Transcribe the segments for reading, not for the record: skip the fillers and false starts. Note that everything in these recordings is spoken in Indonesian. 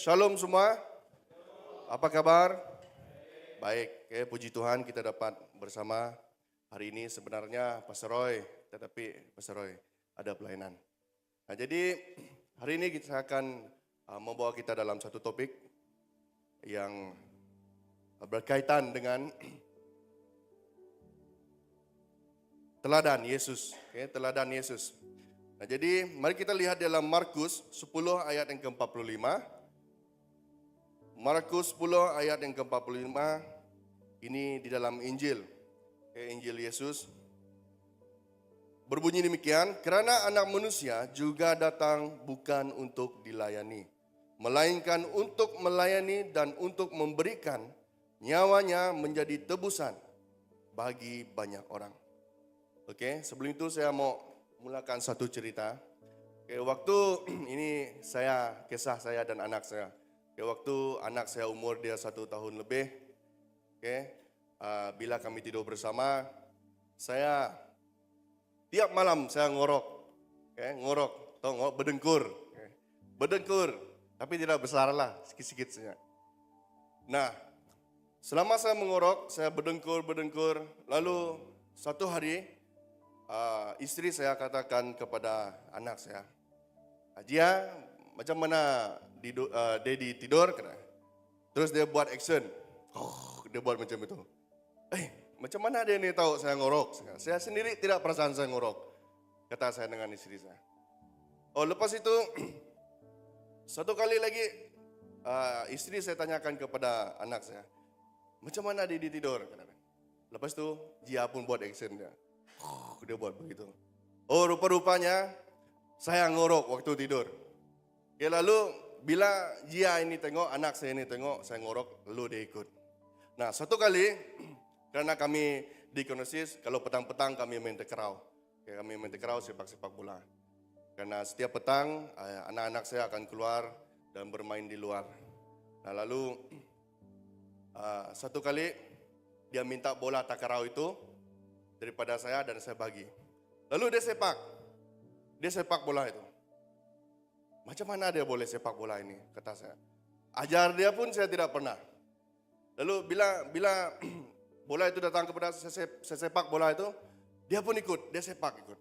Shalom semua. Apa kabar? Baik, puji Tuhan kita dapat bersama hari ini. Sebenarnya Pastor Roy, tetapi Pastor Roy ada pelayanan. Nah, jadi hari ini kita akan membawa kita dalam satu topik yang berkaitan dengan teladan Yesus. Teladan Yesus. Nah, jadi mari kita lihat dalam Markus 10 ayat yang ke-45. Markus 10 ayat yang ke-45 ini di dalam Injil. Injil Yesus. Berbunyi demikian, karena anak manusia juga datang bukan untuk dilayani, melainkan untuk melayani dan untuk memberikan nyawanya menjadi tebusan bagi banyak orang. Oke, sebelum itu saya mau mulakan satu cerita. Waktu ini kisah saya dan anak saya. Waktu anak saya umur dia 1 tahun lebih. Bila kami tidur bersama, saya tiap malam saya ngorok, berdengkur, tapi tidak besar lah, sikit-sikit saja. Nah, selama saya mengorok, saya berdengkur, lalu satu hari istri saya katakan kepada anak saya, Ajia, macam mana Daddy tidur? Terus dia buat action, dia buat macam itu. Macam mana dia ni tahu saya ngorok? Saya sendiri tidak perasaan saya ngorok, kata saya dengan istri saya. Lepas itu satu kali lagi istri saya tanyakan kepada anak saya, macam mana Daddy tidur? Lepas itu Jia pun buat action dia. Dia buat begitu. Rupa-rupanya saya ngorok waktu tidur. Lalu bila Jia ini tengok, anak saya ini tengok, saya ngorok, lalu dia ikut. Nah, satu kali, karena kami di Konosis, kalau petang-petang kami main takraw. Kami main takraw sepak bola. Karena setiap petang, anak-anak saya akan keluar dan bermain di luar. Nah, lalu satu kali, dia minta bola takraw itu daripada saya dan saya bagi. Lalu dia sepak bola itu. Macam mana dia boleh sepak bola ini, kata saya. Ajar dia pun saya tidak pernah. Lalu bila bola itu datang kepada saya sepak bola itu, dia pun ikut, dia sepak ikut.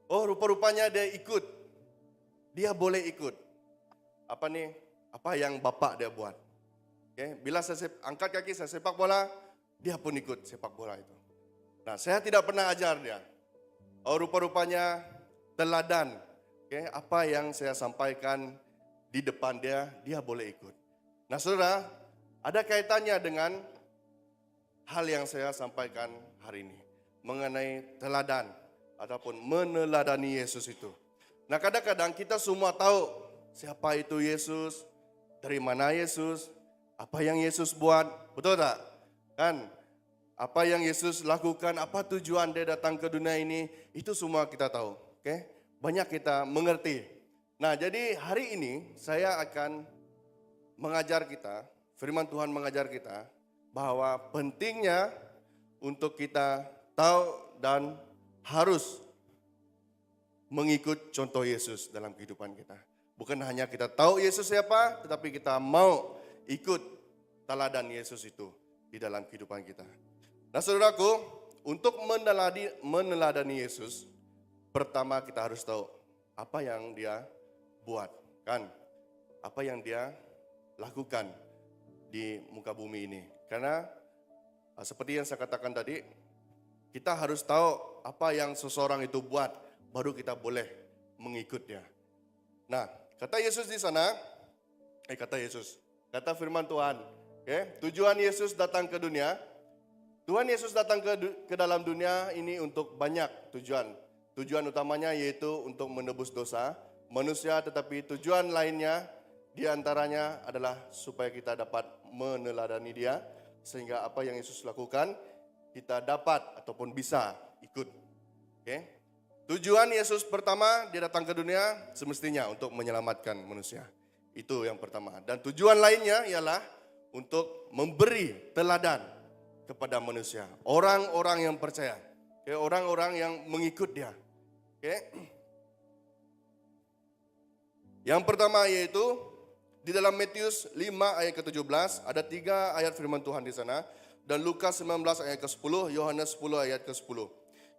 Rupa-rupanya dia ikut. Dia boleh ikut. Apa yang bapak dia buat. Bila saya angkat kaki, saya sepak bola, dia pun ikut sepak bola itu. Nah, saya tidak pernah ajar dia. Rupa-rupanya teladan. Apa yang saya sampaikan di depan dia, dia boleh ikut. Nah, saudara, ada kaitannya dengan hal yang saya sampaikan hari ini. Mengenai teladan ataupun meneladani Yesus itu. Nah, kadang-kadang kita semua tahu siapa itu Yesus, dari mana Yesus, apa yang Yesus buat, betul tak? Kan? Apa yang Yesus lakukan, apa tujuan dia datang ke dunia ini, itu semua kita tahu. Banyak kita mengerti. Nah, jadi hari ini saya akan mengajar kita, firman Tuhan mengajar kita, bahwa pentingnya untuk kita tahu dan harus mengikut contoh Yesus dalam kehidupan kita. Bukan hanya kita tahu Yesus siapa, tetapi kita mau ikut teladan Yesus itu di dalam kehidupan kita. Nah, saudaraku, untuk meneladani Yesus, pertama kita harus tahu apa yang dia buat, kan? Apa yang dia lakukan di muka bumi ini. Karena seperti yang saya katakan tadi, kita harus tahu apa yang seseorang itu buat, baru kita boleh mengikut dia. Nah, kata Yesus di sana, kata firman Tuhan, tujuan Yesus datang ke dunia, Tuhan Yesus datang ke dalam dunia ini untuk banyak tujuan. Tujuan utamanya yaitu untuk menebus dosa manusia, tetapi tujuan lainnya diantaranya adalah supaya kita dapat meneladani dia, sehingga apa yang Yesus lakukan kita dapat ataupun bisa ikut. Tujuan Yesus pertama, dia datang ke dunia semestinya untuk menyelamatkan manusia. Itu yang pertama. Dan tujuan lainnya ialah untuk memberi teladan kepada manusia. Orang-orang yang percaya. Orang-orang yang mengikut dia. Yang pertama yaitu Di dalam Matius 5 ayat ke-17 ada 3 ayat firman Tuhan di sana, dan Lukas 19 ayat ke-10, Yohanes 10 ayat ke-10.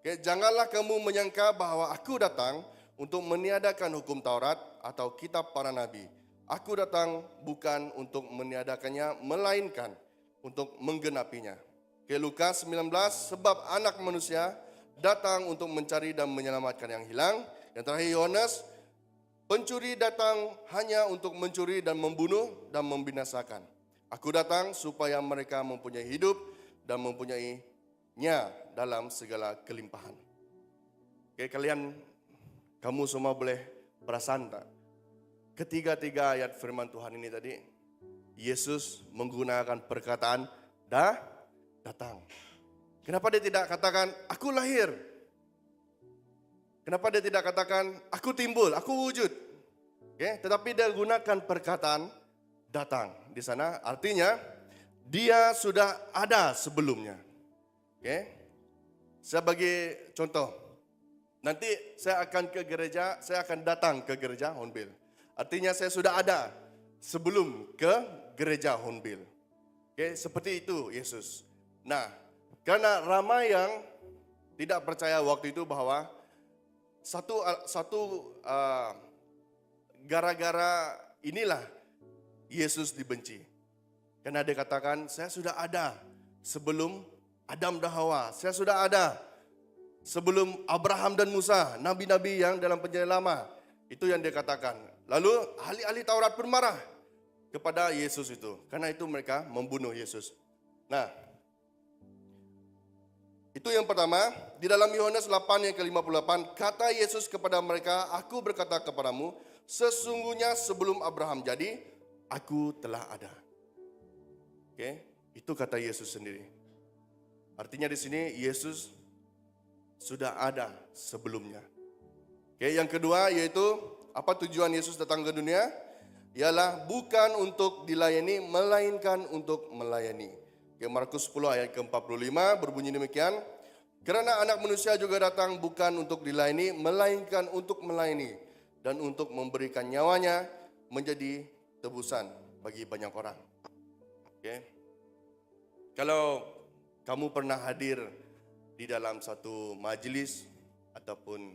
Okay, janganlah kamu menyangka bahwa aku datang untuk meniadakan hukum Taurat atau kitab para nabi. Aku datang bukan untuk meniadakannya, melainkan untuk menggenapinya. Okay, Lukas 19, sebab anak manusia datang untuk mencari dan menyelamatkan yang hilang. Yang terakhir Yohanes, pencuri datang hanya untuk mencuri dan membunuh dan membinasakan. Aku datang supaya mereka mempunyai hidup dan mempunyainya dalam segala kelimpahan. Oke, kamu semua boleh perasan tak? Ketiga-tiga ayat firman Tuhan ini tadi, Yesus menggunakan perkataan datang. Kenapa dia tidak katakan, aku lahir? Kenapa dia tidak katakan, aku timbul, aku wujud? Okay? Tetapi dia gunakan perkataan datang di sana, artinya dia sudah ada sebelumnya. Okay? Saya bagi contoh, nanti saya akan ke gereja, saya akan datang ke gereja Hornbill. Artinya saya sudah ada sebelum ke gereja Hornbill. Okay? Seperti itu Yesus. Nah, karena ramai yang tidak percaya waktu itu bahwa gara-gara inilah Yesus dibenci. Karena dia katakan, saya sudah ada sebelum Adam dan Hawa. Saya sudah ada sebelum Abraham dan Musa, nabi-nabi yang dalam perjanjian lama. Itu yang dia katakan. Lalu ahli-ahli Taurat pun marah kepada Yesus itu. Karena itu mereka membunuh Yesus. Nah, itu yang pertama. Di dalam Yohanes 8 yang ke-58, kata Yesus kepada mereka, aku berkata kepadamu, sesungguhnya sebelum Abraham jadi, aku telah ada. Oke, itu kata Yesus sendiri. Artinya di sini Yesus sudah ada sebelumnya. Oke, yang kedua yaitu apa tujuan Yesus datang ke dunia? Ialah bukan untuk dilayani, melainkan untuk melayani. Oke, Markus 10 ayat ke-45 berbunyi demikian. Karena anak manusia juga datang bukan untuk dilayani, melainkan untuk melayani dan untuk memberikan nyawanya menjadi tebusan bagi banyak orang. Oke. Kalau kamu pernah hadir di dalam satu majelis ataupun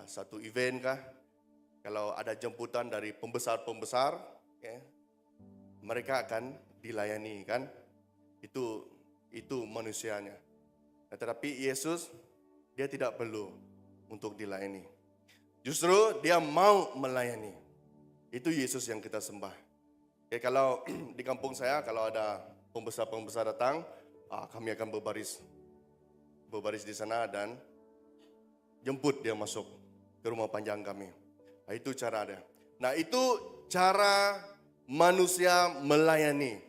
satu event kah, kalau ada jemputan dari pembesar-pembesar, mereka akan dilayani kan? Itu manusianya. Tetapi Yesus, dia tidak perlu untuk dilayani. Justru dia mau melayani. Itu Yesus yang kita sembah. Kalau di kampung saya, kalau ada pembesar-pembesar datang, kami akan berbaris di sana dan jemput dia masuk ke rumah panjang kami. Nah, itu cara dia. Nah, itu cara manusia melayani.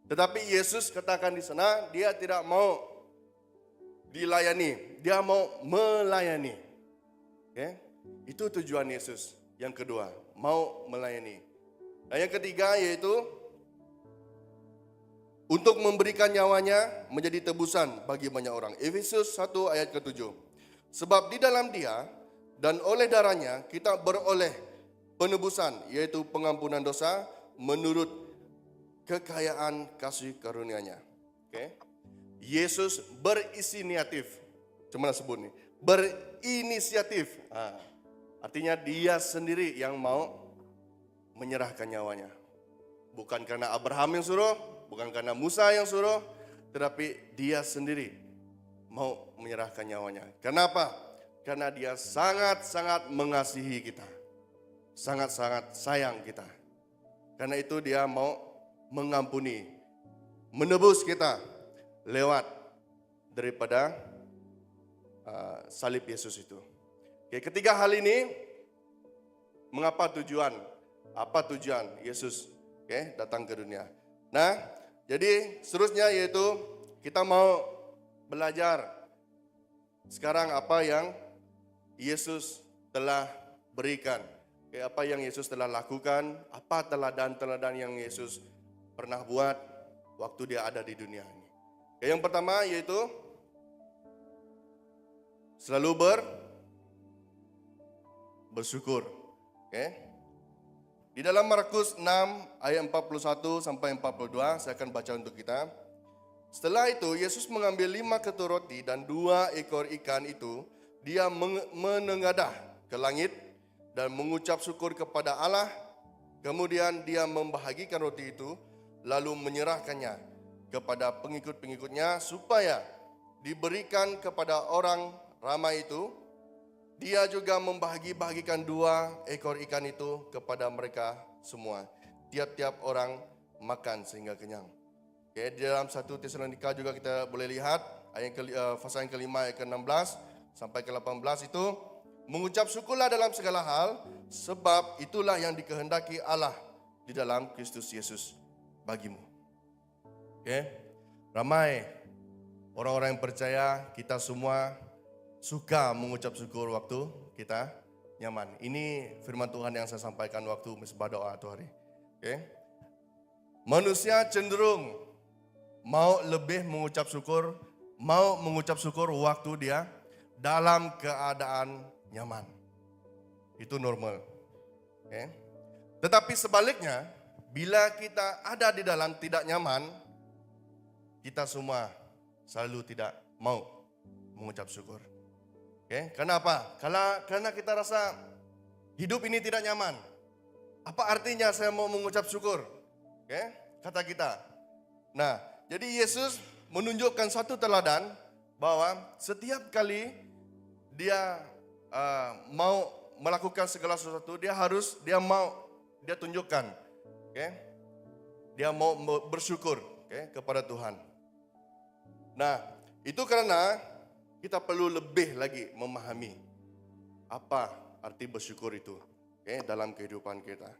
Tetapi Yesus katakan di sana, dia tidak mau dilayani, dia mau melayani. Itu tujuan Yesus. Yang kedua, mau melayani. Nah, yang ketiga yaitu untuk memberikan nyawanya menjadi tebusan bagi banyak orang. Efesus 1 ayat ke-7. Sebab di dalam dia dan oleh darahnya kita beroleh penebusan, yaitu pengampunan dosa menurut kekayaan kasih karunia-Nya. Yesus berinisiatif. Cuma sebut nih, berinisiatif. Artinya dia sendiri yang mau menyerahkan nyawanya. Bukan karena Abraham yang suruh, bukan karena Musa yang suruh, tetapi dia sendiri mau menyerahkan nyawanya. Kenapa? Karena dia sangat-sangat mengasihi kita. Sangat-sangat sayang kita. Karena itu dia mau mengampuni, menebus kita lewat daripada salib Yesus itu. Ketiga hal ini, mengapa tujuan? Apa tujuan Yesus datang ke dunia? Nah, jadi seterusnya yaitu kita mau belajar sekarang apa yang Yesus telah berikan. Apa yang Yesus telah lakukan, apa teladan-teladan yang Yesus pernah buat waktu dia ada di dunia ini. Yang pertama yaitu selalu bersyukur. Di dalam Markus 6 ayat 41 sampai 42, saya akan baca untuk kita. Setelah itu Yesus mengambil 5 ketur roti dan 2 ekor ikan itu, dia menengadah ke langit dan mengucap syukur kepada Allah. Kemudian dia membahagikan roti itu, lalu menyerahkannya kepada pengikut-pengikutnya supaya diberikan kepada orang ramai itu. Dia juga membagi-bagikan 2 ekor ikan itu kepada mereka semua. Tiap-tiap orang makan sehingga kenyang. Okay, di dalam 1 Tesalonika juga kita boleh lihat pasal yang kelima ayat ke-16 sampai ke-18 itu, mengucap syukurlah dalam segala hal, sebab itulah yang dikehendaki Allah di dalam Kristus Yesus bagimu. Okay. Ramai orang-orang yang percaya, kita semua suka mengucap syukur waktu kita nyaman. Ini firman Tuhan yang saya sampaikan waktu misbah doa itu hari. Okay. Manusia cenderung mau lebih mengucap syukur waktu dia dalam keadaan nyaman. Itu normal. Okay. Tetapi sebaliknya, bila kita ada di dalam tidak nyaman, kita semua selalu tidak mau mengucap syukur. Okay. Kenapa? Karena kita rasa hidup ini tidak nyaman. Apa artinya saya mau mengucap syukur? Okay. Kata kita. Nah, jadi Yesus menunjukkan satu teladan bahwa setiap kali dia mau melakukan segala sesuatu, dia tunjukkan, okay? Dia mau bersyukur, okay, kepada Tuhan. Nah, itu karena kita perlu lebih lagi memahami apa arti bersyukur itu, okay, dalam kehidupan kita.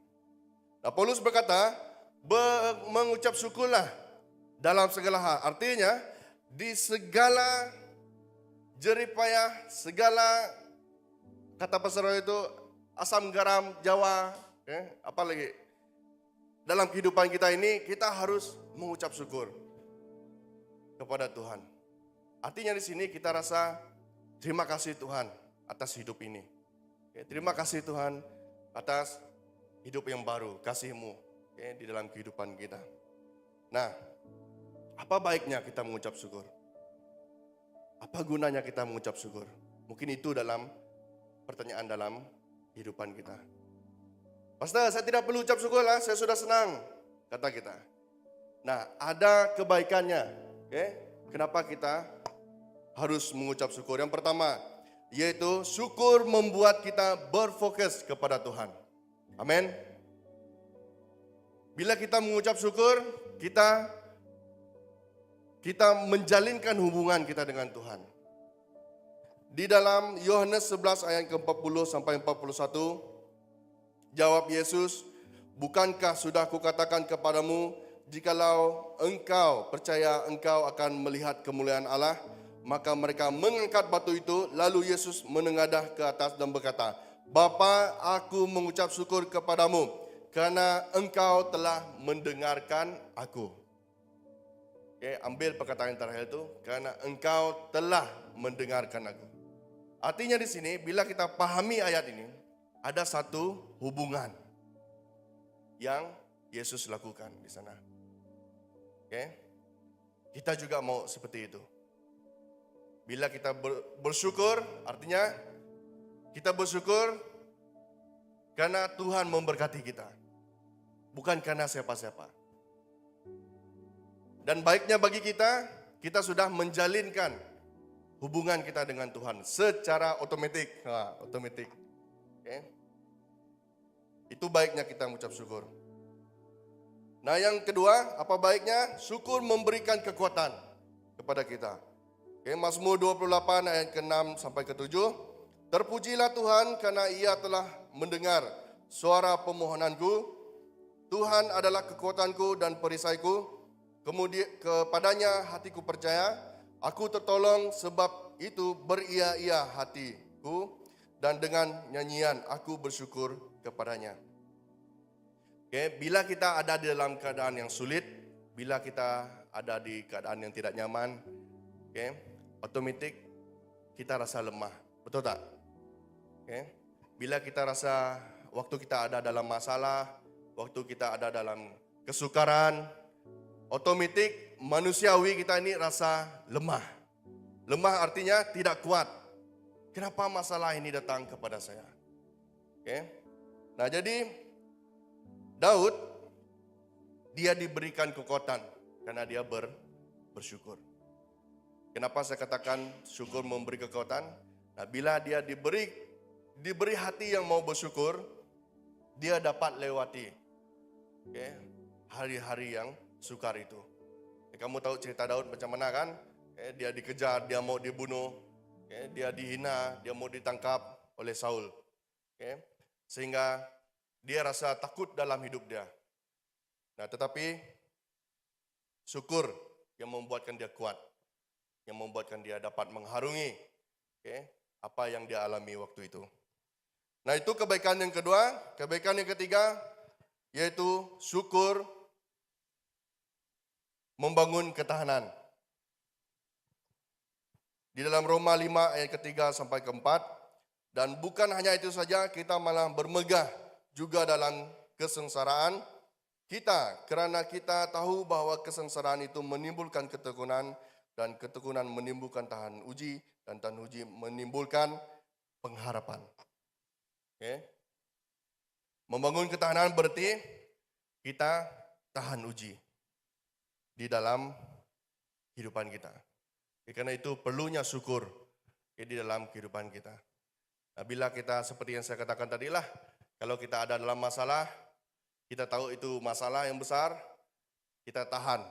Nah, Paulus berkata, mengucap syukurlah dalam segala hal. Artinya, di segala jeripayah, segala kata pasar itu, asam garam Jawa, okay, apa lagi? Dalam kehidupan kita ini, kita harus mengucap syukur kepada Tuhan. Artinya di sini kita rasa terima kasih Tuhan atas hidup ini. Okay, terima kasih Tuhan atas hidup yang baru, kasih-Mu, okay, di dalam kehidupan kita. Nah, apa baiknya kita mengucap syukur? Apa gunanya kita mengucap syukur? Mungkin itu dalam pertanyaan dalam kehidupan kita. Pastor, saya tidak perlu ucap syukur lah, saya sudah senang, kata kita. Nah, ada kebaikannya. Okay? Kenapa kita harus mengucap syukur? Yang pertama, yaitu syukur membuat kita berfokus kepada Tuhan. Amin. Bila kita mengucap syukur, kita menjalinkan hubungan kita dengan Tuhan. Di dalam Yohanes 11 ayat ke-40 sampai 41, jawab Yesus, bukankah sudah kukatakan kepadamu, jikalau engkau percaya engkau akan melihat kemuliaan Allah? Maka mereka mengangkat batu itu, lalu Yesus menengadah ke atas dan berkata, Bapa, aku mengucap syukur kepadamu, karena engkau telah mendengarkan aku. Okay, ambil perkataan yang terakhir itu, karena engkau telah mendengarkan aku. Artinya di sini, bila kita pahami ayat ini, ada satu hubungan yang Yesus lakukan di sana. Okay? Kita juga mau seperti itu. Bila kita bersyukur, artinya kita bersyukur karena Tuhan memberkati kita. Bukan karena siapa-siapa. Dan baiknya bagi kita, kita sudah menjalinkan hubungan kita dengan Tuhan secara otomatis. Otomatis. Okay? Itu baiknya kita mengucap syukur. Nah, yang kedua, apa baiknya? Syukur memberikan kekuatan kepada kita. Okay, Mazmur 28 ayat ke-6 sampai ke-7. Terpujilah Tuhan karena Ia telah mendengar suara permohonanku. Tuhan adalah kekuatanku dan perisaiku. Kemudian kepadanya hatiku percaya. Aku tertolong, sebab itu beria-ia hatiku. Dan dengan nyanyian aku bersyukur kepadanya. Okay, bila kita ada di dalam keadaan yang sulit, bila kita ada di keadaan yang tidak nyaman, okay, otomatis kita rasa lemah, betul tak? Okay. Bila kita rasa waktu kita ada dalam masalah, waktu kita ada dalam kesukaran, otomatis manusiawi kita ini rasa lemah. Lemah artinya tidak kuat. Kenapa masalah ini datang kepada saya? Oke. Nah, jadi Daud dia diberikan kekuatan karena dia bersyukur. Kenapa saya katakan syukur memberi kekuatan? Nah, bila dia diberi hati yang mau bersyukur, dia dapat lewati hari-hari yang sukar itu. Kamu tahu cerita Daud macam mana kan? Dia dikejar, dia mau dibunuh, dia dihina, dia mau ditangkap oleh Saul. Sehingga dia rasa takut dalam hidup dia. Nah, tetapi syukur yang membuatkan dia kuat, yang membuatkan dia dapat mengharungi apa yang dia alami waktu itu. Nah, itu kebaikan yang kedua. Kebaikan yang ketiga yaitu syukur membangun ketahanan. Di dalam Roma 5 ayat ketiga sampai keempat, dan bukan hanya itu saja, kita malah bermegah juga dalam kesengsaraan kita, karena kita tahu bahwa kesengsaraan itu menimbulkan ketekunan, dan ketekunan menimbulkan tahan uji, dan tahan uji menimbulkan pengharapan. Membangun ketahanan berarti kita tahan uji di dalam kehidupan kita. Karena itu perlunya syukur di dalam kehidupan kita. Nah, bila kita seperti yang saya katakan tadi lah, kalau kita ada dalam masalah, kita tahu itu masalah yang besar, kita tahan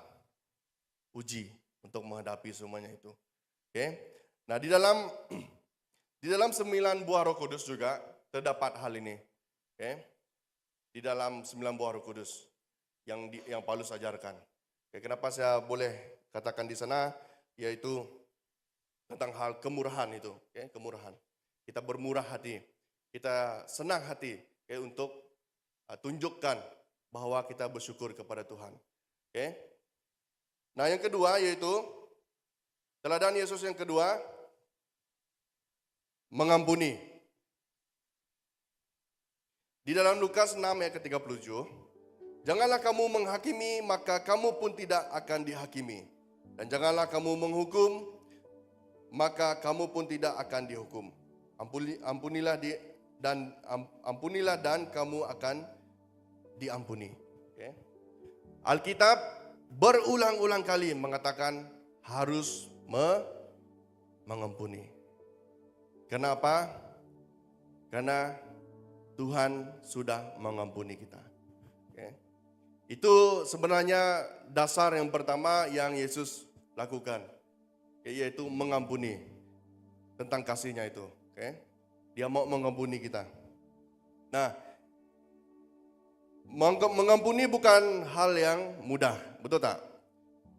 uji untuk menghadapi semuanya itu. Nah, di dalam 9 buah Roh Kudus juga terdapat hal ini. Di dalam 9 buah Roh Kudus yang Paulus ajarkan. Kenapa saya boleh katakan di sana, yaitu tentang hal kemurahan itu, kemurahan. Kita bermurah hati, kita senang hati untuk tunjukkan bahwa kita bersyukur kepada Tuhan. Nah, yang kedua yaitu teladan Yesus yang kedua, mengampuni. Di dalam Lukas 6 ayat ke-37, janganlah kamu menghakimi, maka kamu pun tidak akan dihakimi. Dan janganlah kamu menghukum, maka kamu pun tidak akan dihukum. Ampunilah dan kamu akan diampuni. Alkitab berulang-ulang kali mengatakan harus mengampuni. Kenapa? Karena Tuhan sudah mengampuni kita. Itu sebenarnya dasar yang pertama yang Yesus lakukan, yaitu mengampuni, tentang kasihnya itu. Dia mau mengampuni kita. Nah, mengampuni bukan hal yang mudah, betul tak?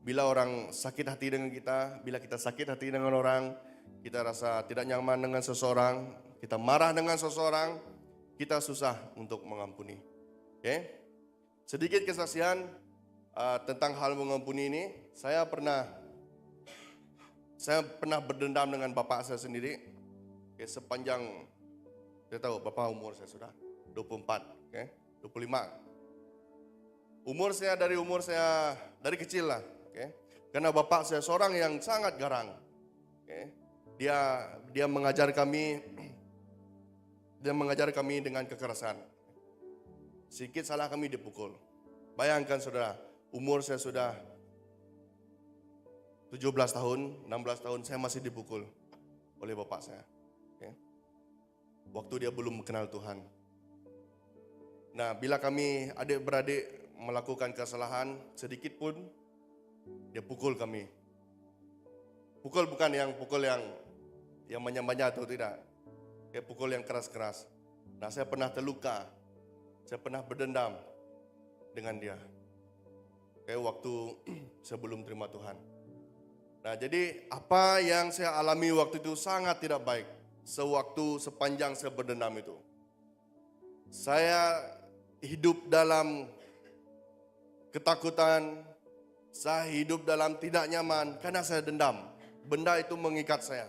Bila orang sakit hati dengan kita, bila kita sakit hati dengan orang, kita rasa tidak nyaman dengan seseorang, kita marah dengan seseorang, kita susah untuk mengampuni. Sedikit kesaksian tentang hal mengampuni ini. Saya pernah berdendam dengan bapak saya sendiri. Sepanjang, saya tahu bapak umur saya sudah 24, 25. Umur saya dari kecil lah. Karena bapak saya seorang yang sangat garang. Dia mengajar kami dengan kekerasan. Sedikit salah kami dipukul. Bayangkan saudara, umur saya sudah 17 tahun, 16 tahun, saya masih dipukul oleh bapak saya. Waktu dia belum kenal Tuhan. Nah, bila kami adik-beradik melakukan kesalahan sedikit pun, dia pukul kami. Pukul bukan yang banyak-banyak atau tidak. Pukul yang keras-keras. Nah, saya pernah terluka. Saya pernah berdendam dengan dia. Waktu sebelum terima Tuhan. Nah, jadi apa yang saya alami waktu itu sangat tidak baik. Sepanjang saya berdendam itu. Saya hidup dalam ketakutan. Saya hidup dalam tidak nyaman karena saya dendam. Benda itu mengikat saya.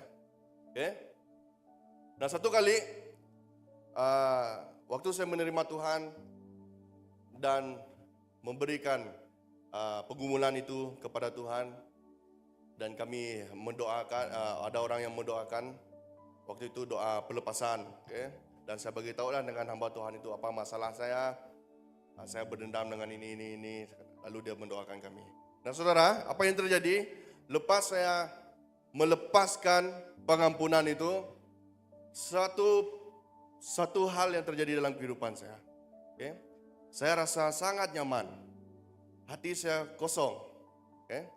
Nah, satu kali waktu saya menerima Tuhan dan memberikan pergumulan itu kepada Tuhan. Dan kami mendoakan, ada orang yang mendoakan waktu itu doa pelepasan. Okay? Dan saya beritahulah dengan hamba Tuhan itu apa masalah saya. Saya berdendam dengan ini. Lalu dia mendoakan kami. Nah saudara, apa yang terjadi? Lepas saya melepaskan pengampunan itu, satu hal yang terjadi dalam kehidupan saya. Okay? Saya rasa sangat nyaman. Hati saya kosong. Okay?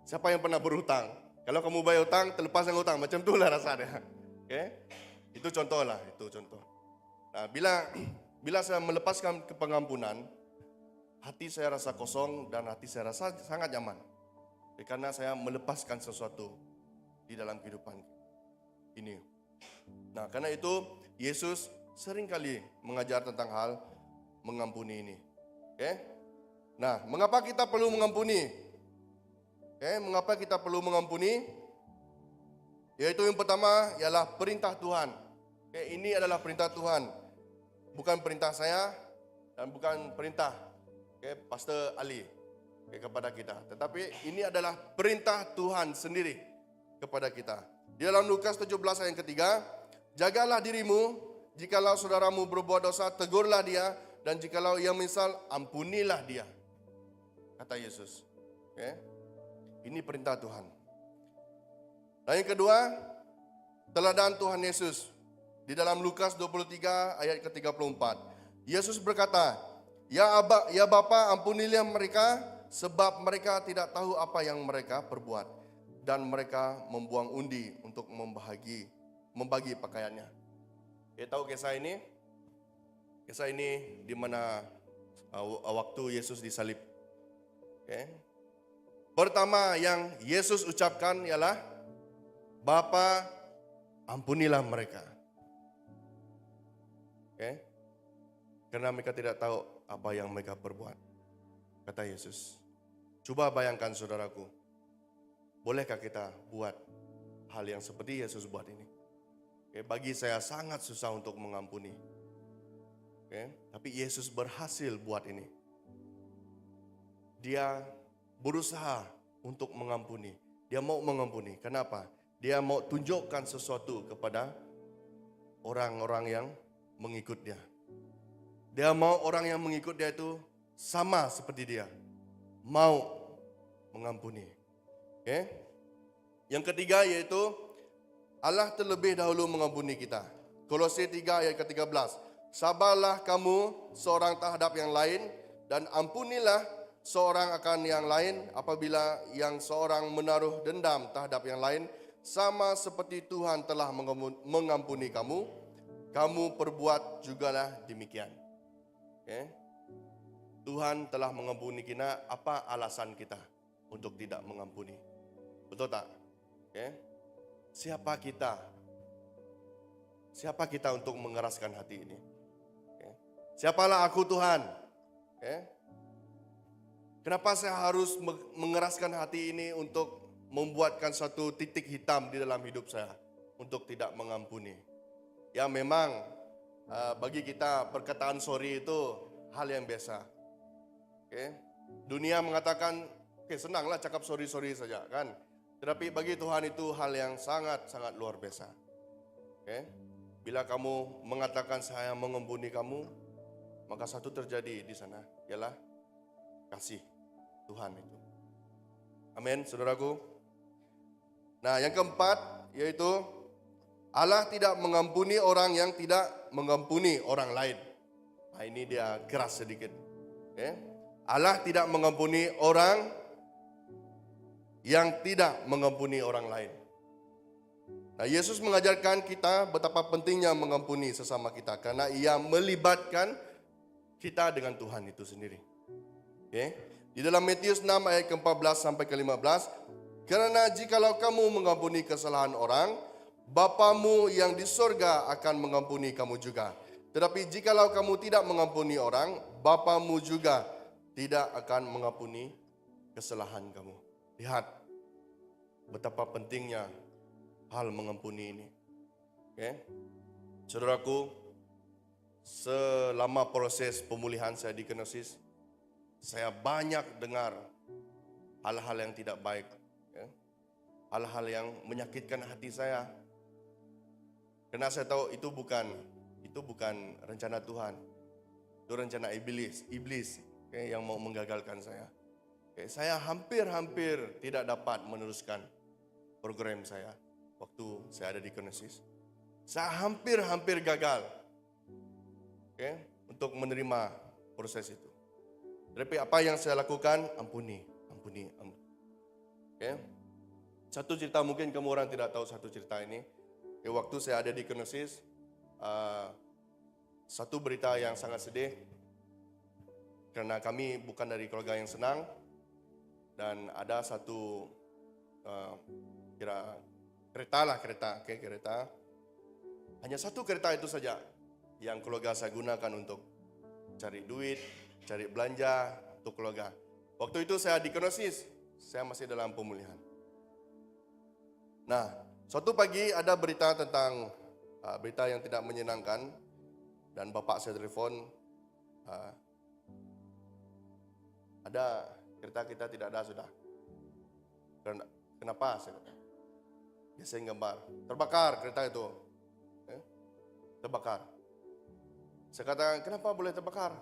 Siapa yang pernah berhutang? Kalau kamu bayar hutang, terlepas yang hutang. Macam itulah rasanya. Okay? Itu contoh lah, itu contoh. Nah, bila saya melepaskan pengampunan, hati saya rasa kosong dan hati saya rasa sangat nyaman. Karena saya melepaskan sesuatu di dalam kehidupan ini. Nah, karena itu Yesus seringkali mengajar tentang hal mengampuni ini. Okay? Nah, mengapa kita perlu mengampuni? Mengapa kita perlu mengampuni? Yaitu yang pertama ialah perintah Tuhan. Ini adalah perintah Tuhan. Bukan perintah saya dan bukan perintah Pastor Ali kepada kita. Tetapi ini adalah perintah Tuhan sendiri kepada kita. Di dalam Lukas 17 ayat yang ketiga, jagalah dirimu, jikalau saudaramu berbuat dosa, tegurlah dia, dan jikalau ia menyesal, ampunilah dia. Kata Yesus. Ini perintah Tuhan. Dan yang kedua, teladan Tuhan Yesus. Di dalam Lukas 23 ayat ke-34. Yesus berkata, Ya Bapa, ampunilah mereka, sebab mereka tidak tahu apa yang mereka perbuat. Dan mereka membuang undi untuk membagi pakaiannya. Tahu kisah ini? Kisah ini di mana waktu Yesus disalib. Pertama yang Yesus ucapkan ialah, Bapa, ampunilah mereka. Karena mereka tidak tahu apa yang mereka perbuat. Kata Yesus. Coba bayangkan saudaraku, bolehkah kita buat hal yang seperti Yesus buat ini? Bagi saya sangat susah untuk mengampuni. Tapi Yesus berhasil buat ini. Dia berusaha untuk mengampuni. Dia mau mengampuni. Kenapa? Dia mau tunjukkan sesuatu kepada orang-orang yang mengikut dia. Dia mau orang yang mengikut dia itu sama seperti dia. Mau mengampuni. Yang ketiga yaitu Allah terlebih dahulu mengampuni kita. Kolose 3 ayat ke-13. Sabarlah kamu seorang terhadap yang lain dan ampunilah seorang akan yang lain apabila yang seorang menaruh dendam terhadap yang lain, sama seperti Tuhan telah mengampuni kamu, kamu perbuat jugalah demikian. Tuhan telah mengampuni kita, apa alasan kita untuk tidak mengampuni? Betul tak? Siapa kita? Siapa kita untuk mengeraskan hati ini? Siapalah aku Tuhan? Kenapa saya harus mengeraskan hati ini untuk membuatkan satu titik hitam di dalam hidup saya untuk tidak mengampuni? Ya memang bagi kita perkataan sorry itu hal yang biasa. Dunia mengatakan senanglah cakap sorry saja kan. Tetapi bagi Tuhan itu hal yang sangat luar biasa. Bila kamu mengatakan saya mengampuni kamu, maka satu terjadi di sana ialah kasih Tuhan itu. Amin, saudaraku. Nah, yang keempat yaitu Allah tidak mengampuni orang yang tidak mengampuni orang lain. Nah, ini dia keras sedikit. Allah tidak mengampuni orang yang tidak mengampuni orang lain. Nah, Yesus mengajarkan kita betapa pentingnya mengampuni sesama kita karena ia melibatkan kita dengan Tuhan itu sendiri. Di dalam Matius 6 ayat ke-14 sampai ke-15, karena jikalau kamu mengampuni kesalahan orang, Bapamu yang di surga akan mengampuni kamu juga. Tetapi jikalau kamu tidak mengampuni orang, Bapamu juga tidak akan mengampuni kesalahan kamu. Lihat betapa pentingnya hal mengampuni ini. Saudaraku, selama proses pemulihan saya di Kenosis, saya banyak dengar hal-hal yang tidak baik, ya. Hal-hal yang menyakitkan hati saya. Karena saya tahu itu bukan rencana Tuhan. Itu rencana iblis, okay, yang mau menggagalkan saya. Okay, saya hampir tidak dapat meneruskan program saya waktu saya ada di Kenosis. Saya hampir gagal, okay, untuk menerima proses itu. Tapi apa yang saya lakukan? Ampuni. Okay. Satu cerita, mungkin kamu orang tidak tahu satu cerita ini. Okay, waktu saya ada di Kenosis, satu berita yang sangat sedih, karena kami bukan dari keluarga yang senang, dan ada satu kereta. Hanya satu kereta itu saja yang keluarga saya gunakan untuk cari duit, cari belanja untuk keluarga. Waktu itu saya di Kenosis, saya masih dalam pemulihan. Nah, suatu pagi ada berita tentang berita yang tidak menyenangkan, dan bapak saya telepon, ada kereta kita tidak ada sudah. Kenapa? Saya kata. Dia saya gambar, terbakar kereta itu. Terbakar. Saya katakan, kenapa boleh terbakar?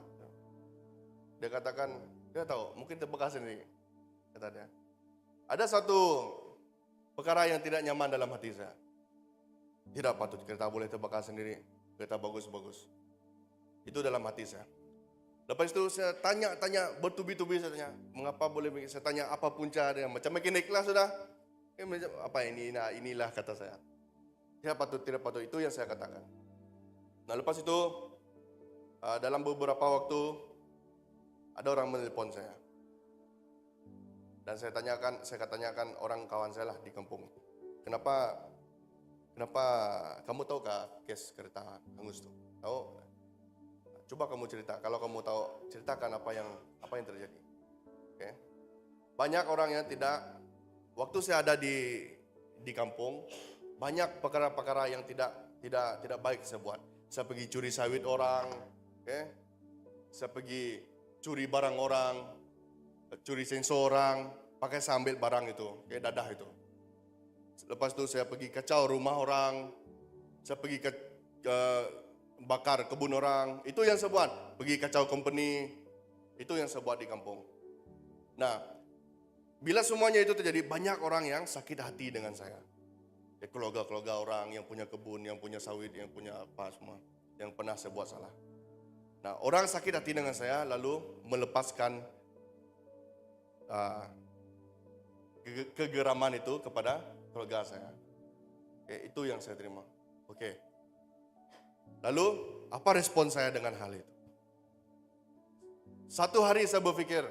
Dia katakan, dia tahu, mungkin terbakar sendiri. Kata dia. Ada satu perkara yang tidak nyaman dalam hati saya. Tidak patut kereta boleh terbakar sendiri. Kereta bagus-bagus. Itu dalam hati saya. Lepas itu saya tanya bertubi-tubi, saya tanya, mengapa boleh begini? Saya tanya apa punca dia, macam mekanik lah sudah. Apa ini? Nah, inilah kata saya. Tidak patut, itu yang saya katakan. Nah, lepas itu dalam beberapa waktu ada orang menelpon saya. Dan saya tanyakan orang kawan saya lah di kampung. Kenapa kamu tahukah kes kereta hangus itu? Tahu? Coba kamu cerita. Kalau kamu tahu, ceritakan apa yang terjadi. Okay. Banyak orang yang tidak. Waktu saya ada di kampung, banyak perkara-perkara yang tidak baik saya buat. Saya pergi curi sawit orang, okay. Saya pergi curi barang orang, curi sensor orang, pakai sambil barang itu, okay, dadah itu. Lepas itu saya pergi kacau rumah orang, saya pergi bakar kebun orang. Itu yang saya buat. Pergi kacau company, itu yang saya buat di kampung. Nah, bila semuanya itu terjadi, banyak orang yang sakit hati dengan saya. Keluarga-keluarga orang yang punya kebun, yang punya sawit, yang punya apa semua, yang pernah saya buat salah. Nah, orang sakit hati dengan saya lalu melepaskan kegeraman itu kepada keluarga saya. Itu yang saya terima. Oke. Lalu, apa respon saya dengan hal itu? Satu hari saya berpikir,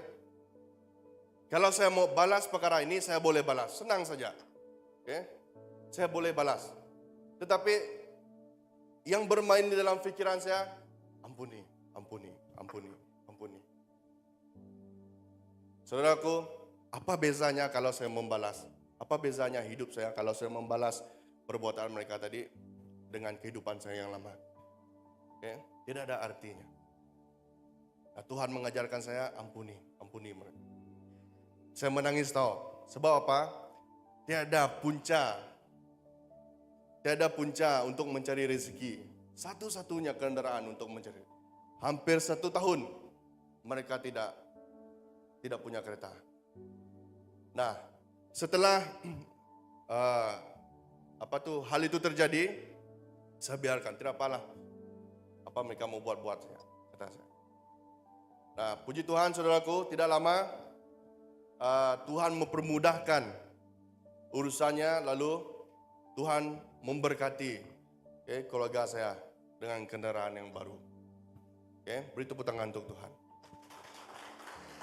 kalau saya mau balas perkara ini, saya boleh balas, senang saja. Oke. Saya boleh balas. Tetapi yang bermain di dalam pikiran saya, ampuni. Saudaraku, apa bezanya kalau saya membalas? Apa bezanya hidup saya kalau saya membalas perbuatan mereka tadi dengan kehidupan saya yang lama? Okay? Tidak ada artinya. Nah, Tuhan mengajarkan saya, ampuni mereka. Saya menangis tahu. Sebab apa? Tiada punca untuk mencari rezeki. Satu-satunya kendaraan untuk mencari. Hampir 1 tahun mereka tidak punya kereta. Nah, setelah hal itu terjadi, saya biarkan, tidak apalah. Apa mereka mau buat saya, kata saya. Nah, puji Tuhan saudaraku, tidak lama Tuhan mempermudahkan urusannya, lalu Tuhan memberkati keluarga saya dengan kendaraan yang baru. Beri tepuk tangan untuk Tuhan.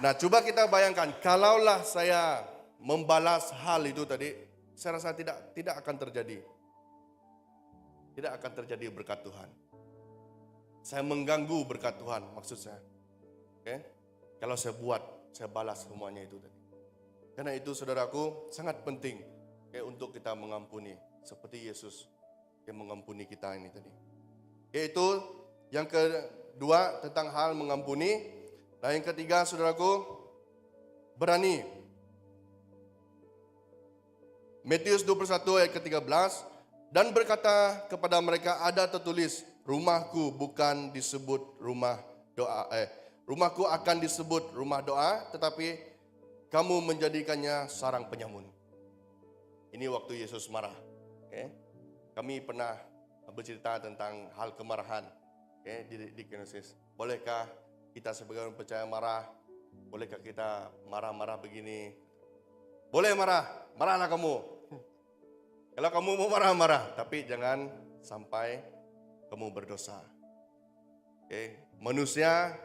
Nah, coba kita bayangkan, kalaulah saya membalas hal itu tadi, saya rasa tidak akan terjadi. Tidak akan terjadi berkat Tuhan. Saya mengganggu berkat Tuhan, maksud saya. Kalau saya balas semuanya itu tadi. Karena itu saudaraku, sangat penting untuk kita mengampuni. Seperti Yesus yang mengampuni kita ini tadi. Yaitu Yang kedua tentang hal mengampuni. Dan yang ketiga, saudaraku, berani. Matius 21 ayat ke-13, dan berkata kepada mereka, ada tertulis, rumahku bukan disebut rumah doa. Rumahku akan disebut rumah doa, tetapi kamu menjadikannya sarang penyamun. Ini waktu Yesus marah. Kami pernah bercerita tentang hal kemarahan di Genesis. Bolehkah kita sebagai orang percaya marah? Bolehkah kita marah-marah begini? Boleh marah, marahlah kamu. Kalau kamu mau marah-marah, tapi jangan sampai kamu berdosa. Manusia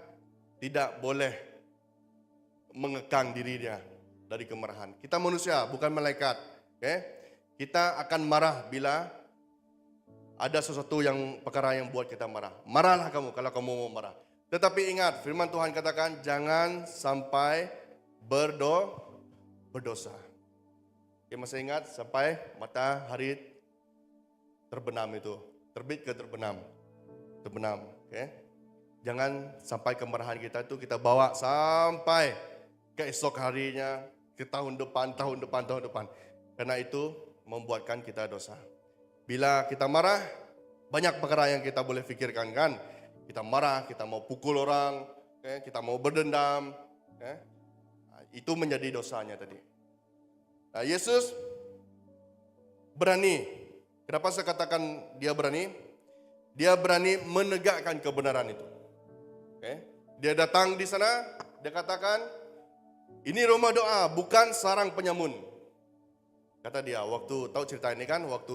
tidak boleh mengekang dirinya dari kemarahan. Kita manusia, bukan malaikat. Kita akan marah bila ada sesuatu yang perkara yang buat kita marah. Marahlah kamu kalau kamu mau marah. Tetapi ingat, firman Tuhan katakan jangan sampai berdosa. Masih ingat sampai matahari terbenam itu, terbit ke terbenam. Jangan sampai kemarahan kita itu kita bawa sampai ke esok harinya, ke tahun depan. Karena itu membuatkan kita dosa. Bila kita marah, banyak perkara yang kita boleh fikirkan kan. Kita marah, kita mau pukul orang, kita mau berdendam. Itu menjadi dosanya tadi. Nah, Yesus berani. Kenapa saya katakan dia berani? Dia berani menegakkan kebenaran itu. Dia datang di sana, dia katakan, ini rumah doa, bukan sarang penyamun. Kata dia, waktu tahu cerita ini kan, waktu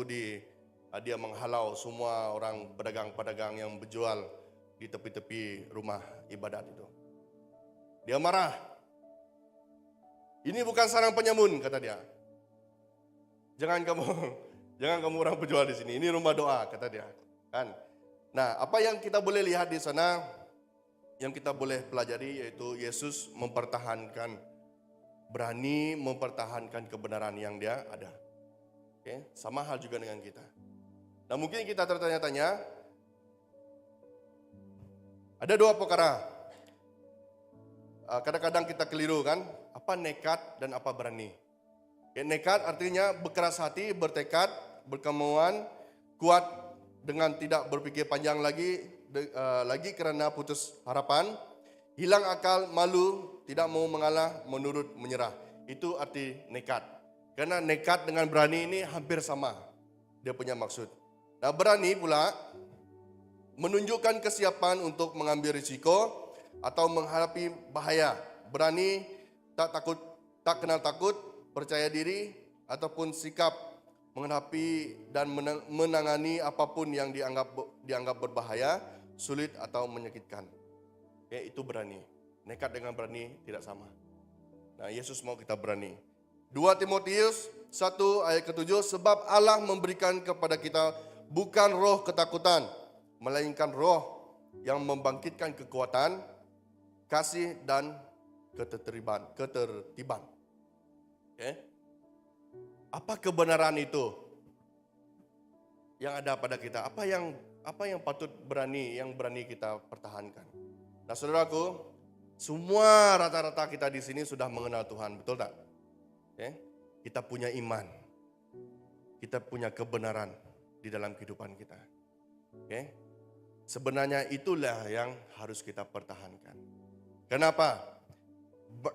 dia menghalau semua orang pedagang-pedagang yang berjual di tepi-tepi rumah ibadat itu. Dia marah. Ini bukan sarang penyamun, kata dia. Jangan kamu orang berjual di sini. Ini rumah doa, kata dia. Kan? Nah, apa yang kita boleh lihat di sana, yang kita boleh pelajari yaitu Yesus berani mempertahankan kebenaran yang dia ada. Sama hal juga dengan kita. Nah, mungkin kita tertanya-tanya, ada dua perkara. Kadang-kadang kita keliru kan, apa nekat dan apa berani. Nekat artinya berkeras hati, bertekad, berkemauan, kuat dengan tidak berpikir panjang lagi kerana putus harapan, hilang akal, malu, tidak mau mengalah, menurut, menyerah. Itu arti nekat. Karena nekat dengan berani ini hampir sama dia punya maksud. Nah, berani pula menunjukkan kesiapan untuk mengambil risiko atau menghadapi bahaya. Berani, tak kenal takut, percaya diri, ataupun sikap menghadapi dan menangani apapun yang dianggap berbahaya, sulit atau menyakitkan. Itu berani. Nekat dengan berani tidak sama. Nah, Yesus mau kita berani. 2 Timotius 1 ayat ke-7, sebab Allah memberikan kepada kita bukan roh ketakutan, melainkan roh yang membangkitkan kekuatan, kasih dan ketertiban. Apa kebenaran itu yang ada pada kita? Apa yang patut yang berani kita pertahankan? Nah, saudaraku, semua rata-rata kita di sini sudah mengenal Tuhan, betul tak? Kita punya iman, kita punya kebenaran di dalam kehidupan kita. Sebenarnya itulah yang harus kita pertahankan. Kenapa?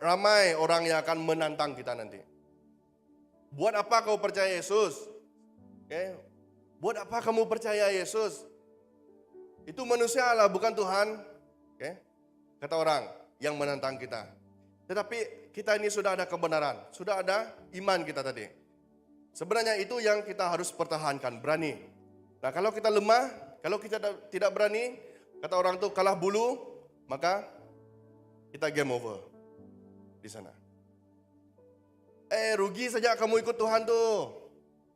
Ramai orang yang akan menantang kita nanti. Buat apa kau percaya Yesus? Buat apa kamu percaya Yesus? Itu manusia lah, bukan Tuhan. Kata orang yang menantang kita. Tetapi kita ini sudah ada kebenaran, sudah ada iman kita tadi. Sebenarnya itu yang kita harus pertahankan, berani. Nah, kalau kita lemah, kalau kita tidak berani, kata orang tuh kalah bulu, maka kita game over di sana. Rugi saja kamu ikut Tuhan tuh.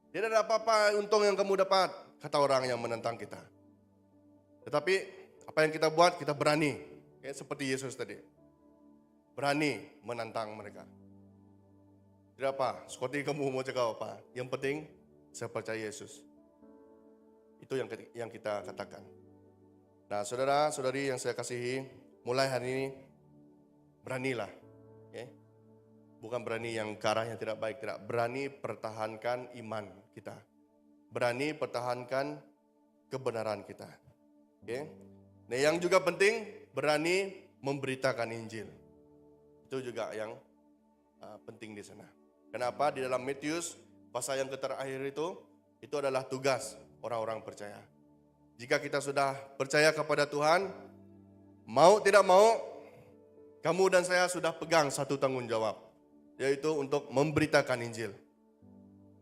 Tidak ada apa-apa untung yang kamu dapat, kata orang yang menentang kita. Tetapi apa yang kita buat, kita berani. Seperti Yesus tadi. Berani menantang mereka. Tidak apa, seperti kamu mau cakap apa. Yang penting, saya percaya Yesus. Itu yang kita katakan. Nah, saudara-saudari yang saya kasihi, mulai hari ini beranilah. Okay? Bukan berani yang ke arah yang tidak baik, tidak. Berani pertahankan iman kita. Berani pertahankan kebenaran kita. Okay? Nah, yang juga penting, berani memberitakan Injil. Itu juga yang penting di sana. Kenapa? Di dalam Matius, pasal yang terakhir itu adalah tugas orang-orang percaya. Jika kita sudah percaya kepada Tuhan, mau tidak mau, kamu dan saya sudah pegang satu tanggung jawab, yaitu untuk memberitakan Injil.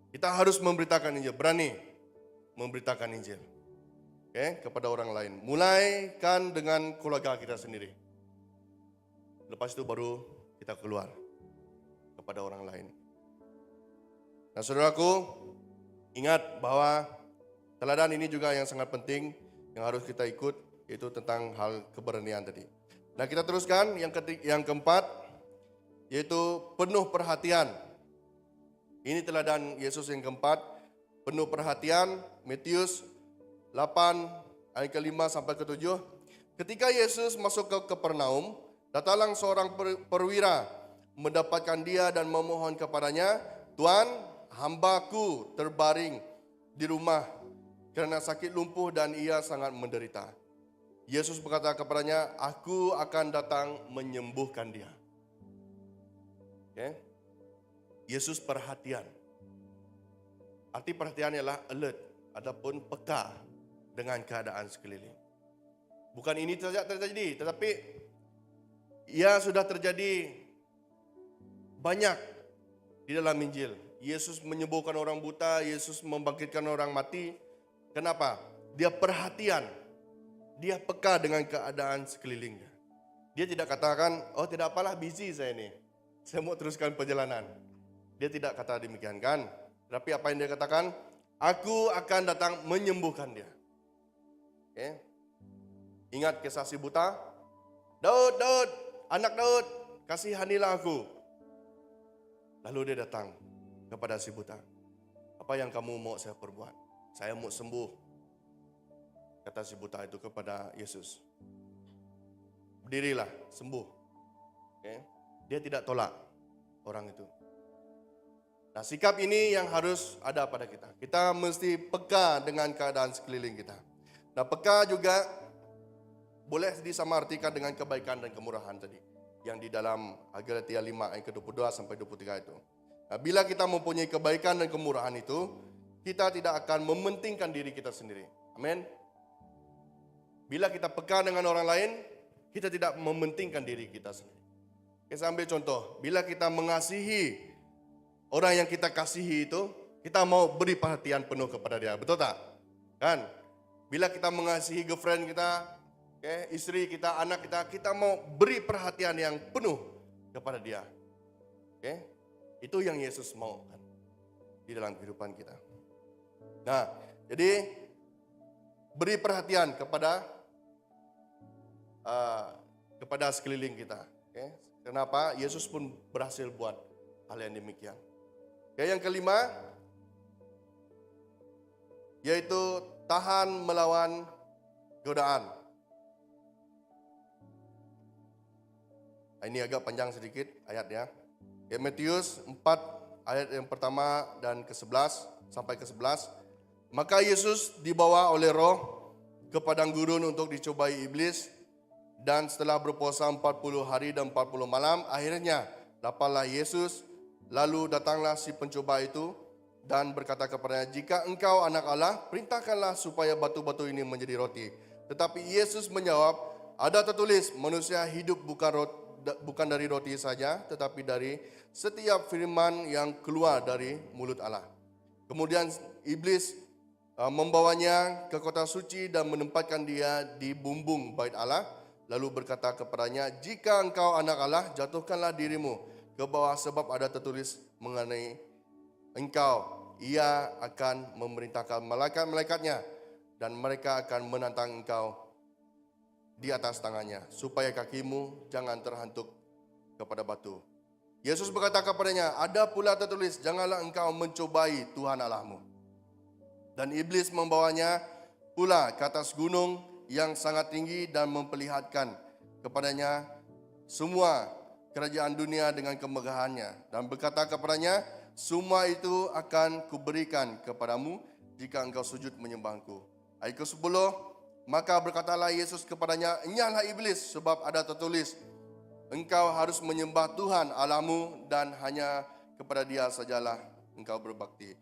Kita harus memberitakan Injil, berani memberitakan Injil, kepada orang lain. Mulaikan dengan keluarga kita sendiri. Lepas itu baru kita keluar kepada orang lain. Nah, saudaraku, ingat bahwa teladan ini juga yang sangat penting yang harus kita ikut, yaitu tentang hal keberanian tadi. Nah, kita teruskan yang keempat, yaitu penuh perhatian. Ini teladan Yesus yang keempat, penuh perhatian. Matius 8 ayat ke-5 sampai ke-7. Ketika Yesus masuk ke Kapernaum, datanglah seorang perwira mendapatkan dia dan memohon kepadanya, "Tuan, hambaku terbaring di rumah karena sakit lumpuh dan ia sangat menderita." Yesus berkata kepadanya, "Aku akan datang menyembuhkan dia." Yesus perhatian. Arti perhatian ialah alert ataupun peka dengan keadaan sekeliling. Bukan ini saja terjadi, tetapi ia sudah terjadi banyak di dalam Injil. Yesus menyembuhkan orang buta, Yesus membangkitkan orang mati. Kenapa? Dia perhatian. Dia peka dengan keadaan sekelilingnya. Dia tidak katakan, "Oh, tidak apalah, busy saya ini. Saya mau teruskan perjalanan." Dia tidak kata demikian kan? Tapi apa yang dia katakan? "Aku akan datang menyembuhkan dia." Ingat kisah si buta? "Daud, Daud, anak Daud, kasihanilah aku." Lalu dia datang kepada si buta. "Apa yang kamu mau saya perbuat?" "Saya mau sembuh," kata si buta itu kepada Yesus. "Berdirilah, sembuh." Dia tidak tolak orang itu. Nah, sikap ini yang harus ada pada kita. Kita mesti peka dengan keadaan sekeliling kita. Nah, peka juga boleh disamaratikan dengan kebaikan dan kemurahan tadi, yang di dalam Galatia 5 ayat ke-22 sampai 23 itu. Nah, bila kita mempunyai kebaikan dan kemurahan itu, kita tidak akan mementingkan diri kita sendiri. Amin. Bila kita peka dengan orang lain, kita tidak mementingkan diri kita sendiri. Saya ambil contoh, bila kita mengasihi orang yang kita kasihi itu, kita mau beri perhatian penuh kepada dia, betul tak? Kan? Bila kita mengasihi girlfriend kita, istri kita, anak kita, kita mau beri perhatian yang penuh kepada dia. Itu yang Yesus mau kan, di dalam kehidupan kita. Nah, jadi beri perhatian kepada sekeliling kita. Kenapa? Yesus pun berhasil buat hal yang demikian. Yang kelima, yaitu tahan melawan godaan. Ini agak panjang sedikit ayatnya. Matius 4 ayat yang pertama dan ke-11 sampai ke-11. Maka Yesus dibawa oleh Roh ke padang gurun untuk dicobai iblis, dan setelah berpuasa 40 hari dan 40 malam, akhirnya laparlah Yesus. Lalu datanglah si pencoba itu dan berkata kepadanya, "Jika engkau anak Allah, perintahkanlah supaya batu-batu ini menjadi roti." Tetapi Yesus menjawab, "Ada tertulis, manusia hidup bukan dari roti saja, tetapi dari setiap firman yang keluar dari mulut Allah." Kemudian iblis membawanya ke kota suci dan menempatkan dia di bumbung bait Allah. Lalu berkata kepadanya, "Jika engkau anak Allah, jatuhkanlah dirimu ke bawah, sebab ada tertulis mengenai engkau, ia akan memerintahkan malaikat-malaikatnya dan mereka akan menantang engkau di atas tangannya, supaya kakimu jangan terhantuk kepada batu." Yesus berkata kepadanya, "Ada pula tertulis, janganlah engkau mencobai Tuhan Allahmu." Dan iblis membawanya pula ke atas gunung yang sangat tinggi dan memperlihatkan kepadanya semua kerajaan dunia dengan kemegahannya dan berkata kepadanya, semua itu akan kuberikan kepadamu jika engkau sujud menyembahku. Ayat ke-10, maka berkatalah Yesus kepadanya, enyahlah iblis, sebab ada tertulis, engkau harus menyembah Tuhan Allahmu dan hanya kepada Dia sajalah engkau berbakti.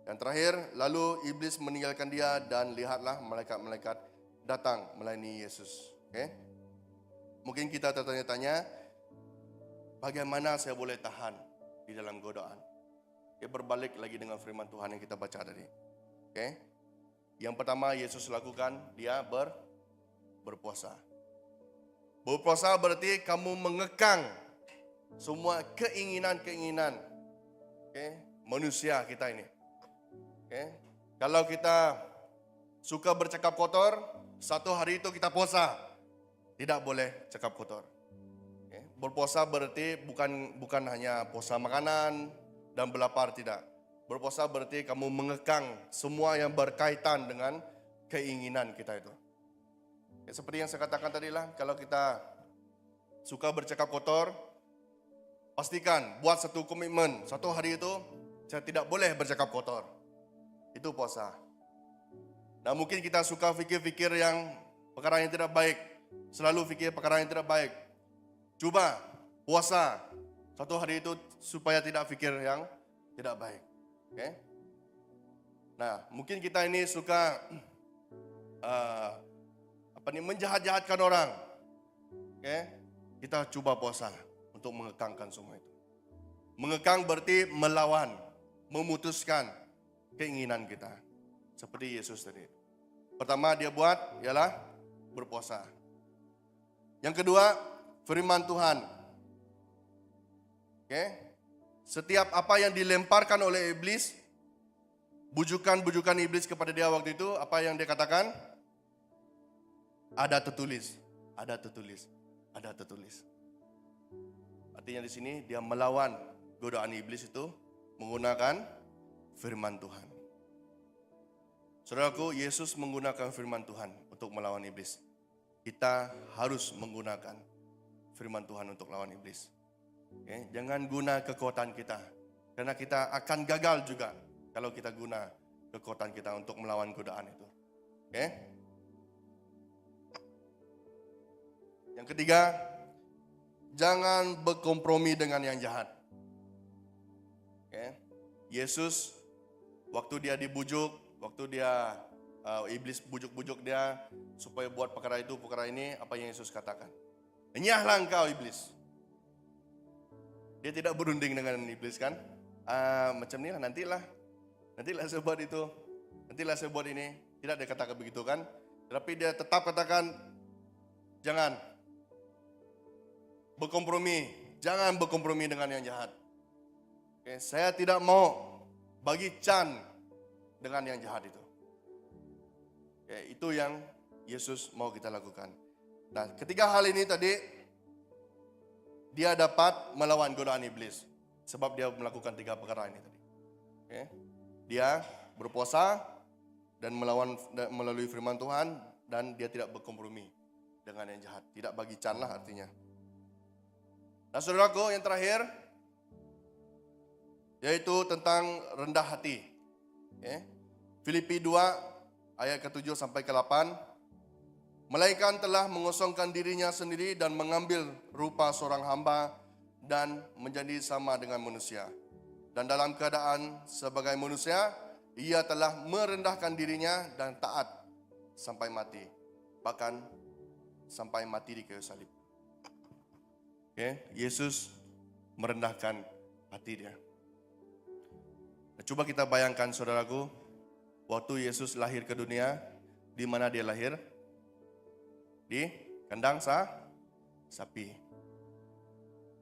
Yang terakhir, lalu iblis meninggalkan dia dan lihatlah malaikat-malaikat datang melayani Yesus. Okay? Mungkin kita tertanya-tanya, bagaimana saya boleh tahan di dalam godaan? Dia berbalik lagi dengan firman Tuhan yang kita baca tadi. Okay? Yang pertama Yesus lakukan, dia berpuasa. Berpuasa berarti kamu mengekang semua keinginan-keinginan, okay, manusia kita ini. Okay. Kalau kita suka bercakap kotor, satu hari itu kita puasa, tidak boleh cakap kotor. Okay. Berpuasa berarti bukan hanya puasa makanan dan berlapar, tidak. Berpuasa berarti kamu mengekang semua yang berkaitan dengan keinginan kita itu. Okay. Seperti yang saya katakan tadi lah, kalau kita suka bercakap kotor, pastikan buat satu komitmen, satu hari itu saya tidak boleh bercakap kotor. Itu puasa. Nah, mungkin kita suka fikir-fikir yang perkara yang tidak baik. Selalu fikir perkara yang tidak baik. Cuba puasa satu hari itu supaya tidak fikir yang tidak baik. Okay? Nah, mungkin kita ini suka menjahat-jahatkan orang. Okay? Kita coba puasa untuk mengekangkan semua itu. Mengekang berarti melawan, memutuskan keinginan kita. Seperti Yesus tadi. Pertama dia buat ialah berpuasa. Yang kedua, firman Tuhan. Oke. Setiap apa yang dilemparkan oleh iblis, bujukan-bujukan iblis kepada dia waktu itu, apa yang dia katakan? Ada tertulis, ada tertulis, ada tertulis. Artinya di sini dia melawan godaan iblis itu menggunakan firman Tuhan. Saudaraku, Yesus menggunakan firman Tuhan untuk melawan iblis. Kita harus menggunakan firman Tuhan untuk lawan iblis. Okay? Jangan guna kekuatan kita, karena kita akan gagal juga kalau kita guna kekuatan kita untuk melawan godaan itu. Okay? Yang ketiga, jangan berkompromi dengan yang jahat. Okay? Yesus waktu dia dibujuk, waktu dia iblis bujuk-bujuk dia supaya buat perkara itu, perkara ini, apa yang Yesus katakan? Enyahlah engkau iblis. Dia tidak berunding dengan iblis kan? Macam ni lah, nantilah saya buat itu, nantilah saya buat ini. Tidak dia katakan begitu kan? Tapi dia tetap katakan, jangan berkompromi, jangan berkompromi dengan yang jahat. Okay, saya tidak mau bagi can dengan yang jahat itu. Itu yang Yesus mau kita lakukan. Nah, ketiga hal ini tadi, dia dapat melawan godaan iblis. Sebab dia melakukan tiga perkara ini tadi. Dia berpuasa dan melawan melalui firman Tuhan, dan dia tidak berkompromi dengan yang jahat. Tidak bagi can lah artinya. Nah, saudaraku, yang terakhir, yaitu tentang rendah hati. Filipi 2 ayat ke-7 sampai ke-8. Melainkan telah mengosongkan dirinya sendiri dan mengambil rupa seorang hamba dan menjadi sama dengan manusia. Dan dalam keadaan sebagai manusia, ia telah merendahkan dirinya dan taat sampai mati. Bahkan sampai mati di kayu salib. Yesus merendahkan hati dia. Coba kita bayangkan, saudaraku, waktu Yesus lahir ke dunia, di mana dia lahir? Di kandang sapi.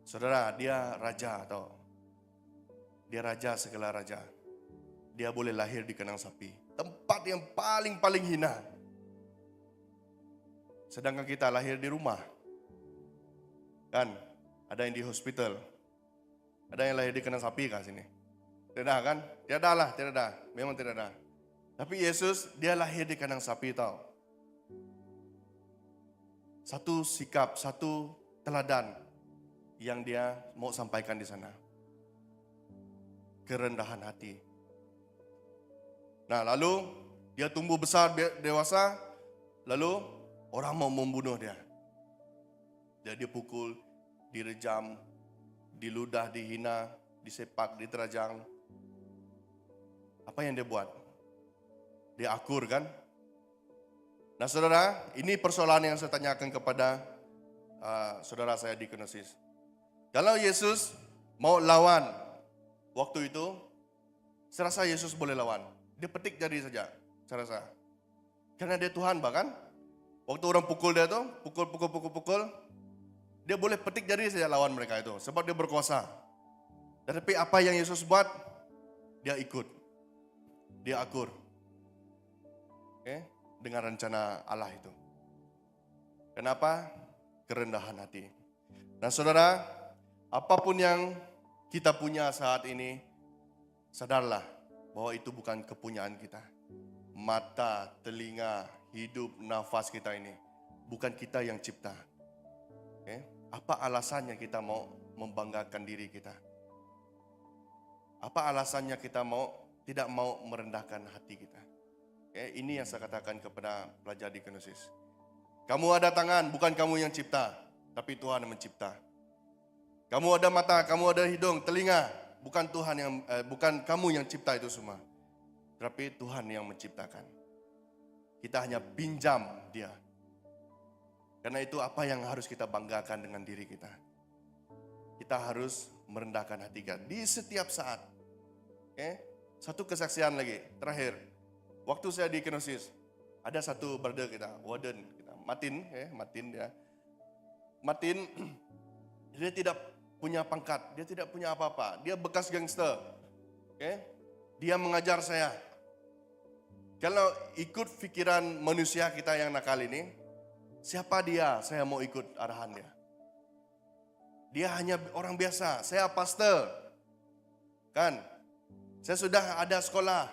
Saudara, dia raja atau dia raja segala raja. Dia boleh lahir di kandang sapi, tempat yang paling hina. Sedangkan kita lahir di rumah. Kan, ada yang di hospital. Ada yang lahir di kandang sapi kan sini? Tidak kan? Tidak ada. Memang tidak ada. Tapi Yesus, dia lahir di kandang sapi tahu. satu sikap, satu teladan yang dia mau sampaikan di sana. Kerendahan hati. Nah, lalu dia tumbuh besar, dewasa, lalu orang mau membunuh dia. Dia dipukul, direjam, diludah, dihina, disepak, diterajang. Apa yang dia buat? Dia akur kan? Nah saudara, ini persoalan yang saya tanyakan kepada saudara saya di Kenosis. Kalau Yesus mau lawan waktu itu, saya rasa Yesus boleh lawan. Dia petik jari saja, saya rasa. Karena dia Tuhan bahkan. Waktu orang pukul dia tuh, pukul, dia boleh petik jari saja lawan mereka itu. Sebab dia berkuasa. Tetapi apa yang Yesus buat, dia ikut. Dia akur. Oke? Dengan rencana Allah itu. Kenapa? Kerendahan hati. Nah saudara, apapun yang kita punya saat ini, sadarlah bahwa itu bukan kepunyaan kita. Mata, telinga, hidup, nafas kita ini bukan kita yang cipta. Okay? Apa alasannya kita mau membanggakan diri kita? Apa alasannya kita tidak mau merendahkan hati kita? Okay? Ini yang saya katakan kepada pelajar di Kenosis. Kamu ada tangan, bukan kamu yang cipta, tapi Tuhan yang mencipta. Kamu ada mata, kamu ada hidung, telinga, bukan bukan kamu yang cipta itu semua, tapi Tuhan yang menciptakan. Kita hanya pinjam dia. Karena itu apa yang harus kita banggakan dengan diri kita. Kita harus merendahkan hati kita di setiap saat. Okay? Satu kesaksian lagi, terakhir. Waktu saya di Kenosis, ada satu brother kita, warden kita, Martin dia. Martin, dia tidak punya pangkat, dia tidak punya apa-apa. Dia bekas gangster. Okay? Dia mengajar saya. Kalau ikut pikiran manusia kita yang nakal ini, siapa dia? Saya mau ikut arahan dia. Dia hanya orang biasa, saya pastor. Kan? Saya sudah ada sekolah.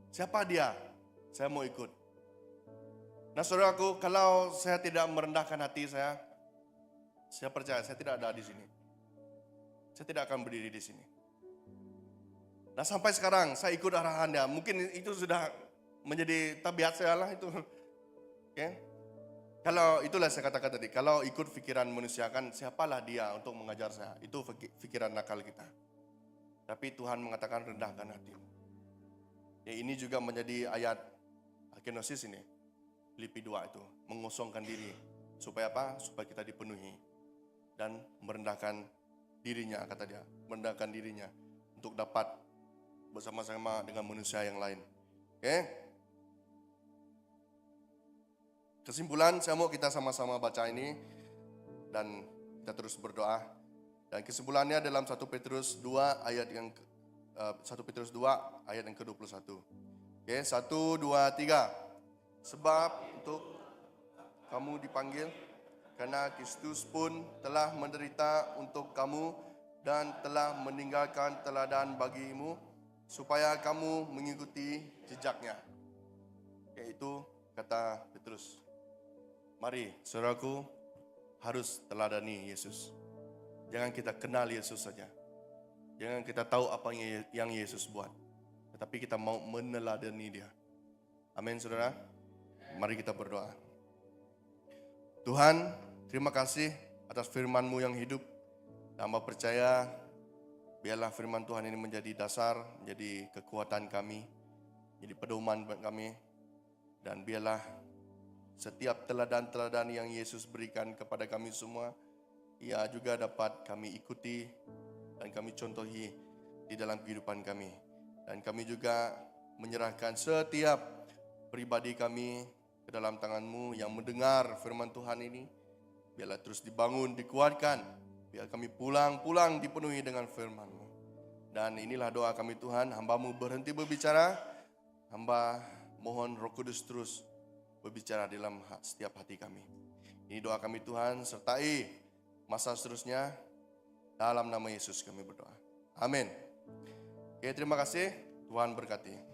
Siapa dia? Saya mau ikut. Nah saudaraku, kalau saya tidak merendahkan hati saya percaya saya tidak ada di sini. Saya tidak akan berdiri di sini. Nah sampai sekarang saya ikut arahan dia. Mungkin itu sudah menjadi tabiat saya lah itu. Okay? Kalau itulah saya katakan tadi. Kalau ikut pikiran manusia kan siapalah dia untuk mengajar saya. Itu pikiran nakal kita. Tapi Tuhan mengatakan rendahkan hati. Ya, ini juga menjadi ayat Kenosis ini. Filipi 2 itu. Mengosongkan diri. Supaya apa? Supaya kita dipenuhi. Dan merendahkan dirinya kata dia. Merendahkan dirinya. Untuk dapat bersama-sama dengan manusia yang lain. Oke? Kesimpulan, saya mau kita sama-sama baca ini dan kita terus berdoa. Dan kesimpulannya dalam 1 Petrus 2 ayat yang 1 Petrus 2 ayat yang ke-21. Oke, 1 2 3. Sebab untuk kamu dipanggil karena Kristus pun telah menderita untuk kamu dan telah meninggalkan teladan bagimu supaya kamu mengikuti jejaknya. Yaitu kata Petrus. Mari saudaraku harus teladani Yesus. Jangan kita kenal Yesus saja. Jangan kita tahu apa yang Yesus buat. Tetapi kita mau meneladani dia. Amin saudara. Mari kita berdoa. Tuhan, terima kasih atas firman-Mu yang hidup. Hamba percaya biarlah firman Tuhan ini menjadi dasar, menjadi kekuatan kami, jadi pedoman buat kami. Dan biarlah setiap teladan-teladan yang Yesus berikan kepada kami semua, ia juga dapat kami ikuti dan kami contohi di dalam kehidupan kami. Dan kami juga menyerahkan setiap pribadi kami ke dalam tangan-Mu yang mendengar firman Tuhan ini. Biarlah terus dibangun, dikuatkan. Biar kami pulang dipenuhi dengan firman-Mu. Dan inilah doa kami Tuhan, hamba-Mu berhenti berbicara. Hamba mohon Roh Kudus terus berbicara dalam setiap hati kami. Ini doa kami Tuhan, sertai masa seterusnya. Dalam nama Yesus kami berdoa. Amin. Oke, terima kasih. Tuhan berkati.